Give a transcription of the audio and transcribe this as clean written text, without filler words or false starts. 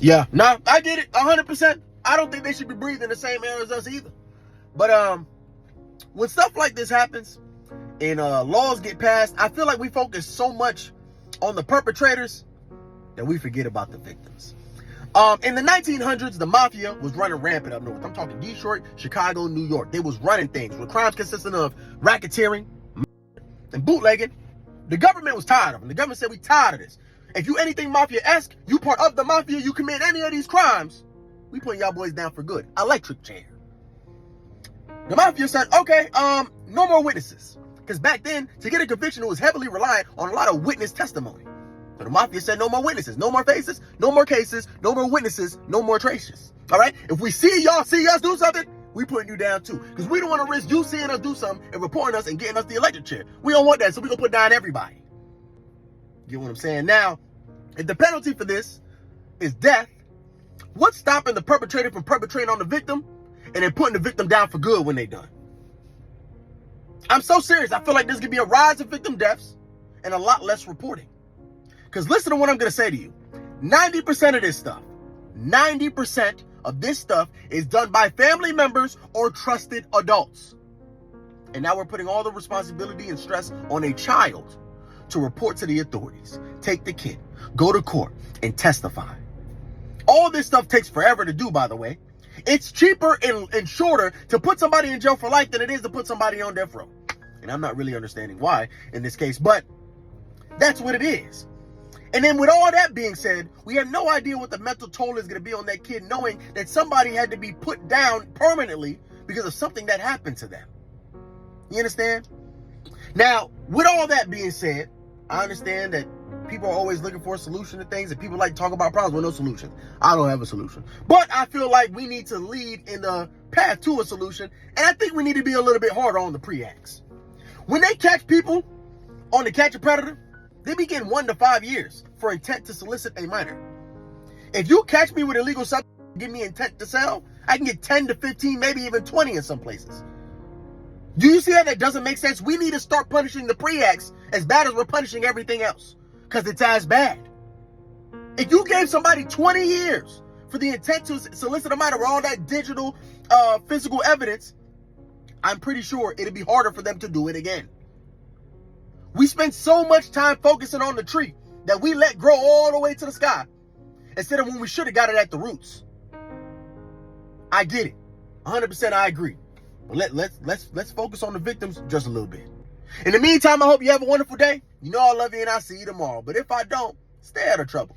Yeah, no, I get it 100%. I don't think they should be breathing the same air as us either. But when stuff like this happens and laws get passed, I feel like we focus so much on the perpetrators that we forget about the victims. In the 1900s, the mafia was running rampant up north. I'm talking Detroit, Chicago, New York. They was running things with crimes consisting of racketeering and bootlegging. The government was tired of them. The government said, we tired of this. If you anything mafia-esque, you part of the mafia, you commit any of these crimes, we putting y'all boys down for good. Electric chair. The mafia said, okay, no more witnesses. Because back then, to get a conviction, it was heavily reliant on a lot of witness testimony. So the mafia said, no more witnesses, no more faces, no more cases, no more witnesses, no more traces. All right? If we see y'all see us do something, we putting you down too. Because we don't want to risk you seeing us do something and reporting us and getting us the electric chair. We don't want that, so we going to put down everybody. Get what I'm saying? Now, if the penalty for this is death, what's stopping the perpetrator from perpetrating on the victim and then putting the victim down for good when they done? I'm so serious. I feel like there's going to be a rise of victim deaths and a lot less reporting. Because listen to what I'm going to say to you. 90% of this stuff, 90% of this stuff is done by family members or trusted adults. And now we're putting all the responsibility and stress on a child to report to the authorities, take the kid, go to court, and testify. All this stuff takes forever to do, by the way. It's cheaper and shorter to put somebody in jail for life than it is to put somebody on death row. And I'm not really understanding why in this case, but that's what it is. And then with all that being said, we have no idea what the mental toll is going to be on that kid, knowing that somebody had to be put down permanently because of something that happened to them. You understand? Now, with all that being said, I understand that people are always looking for a solution to things, and people like to talk about problems with no solution. I don't have a solution. But I feel like we need to lead in the path to a solution, and I think we need to be a little bit harder on the pre-acts. When they catch people on the catch a predator, they be getting 1 to 5 years for intent to solicit a minor. If you catch me with illegal substance, give me intent to sell, I can get 10 to 15, maybe even 20 in some places. Do you see how that doesn't make sense? We need to start punishing the pre-acts as bad as we're punishing everything else, because it's as bad. If you gave somebody 20 years for the intent to solicit a minor with all that digital, physical evidence, I'm pretty sure it'd be harder for them to do it again. We spend so much time focusing on the tree that we let grow all the way to the sky instead of when we should have got it at the roots. I get it. 100% I agree. But let's focus on the victims just a little bit. In the meantime, I hope you have a wonderful day. You know I love you and I'll see you tomorrow. But if I don't, stay out of trouble.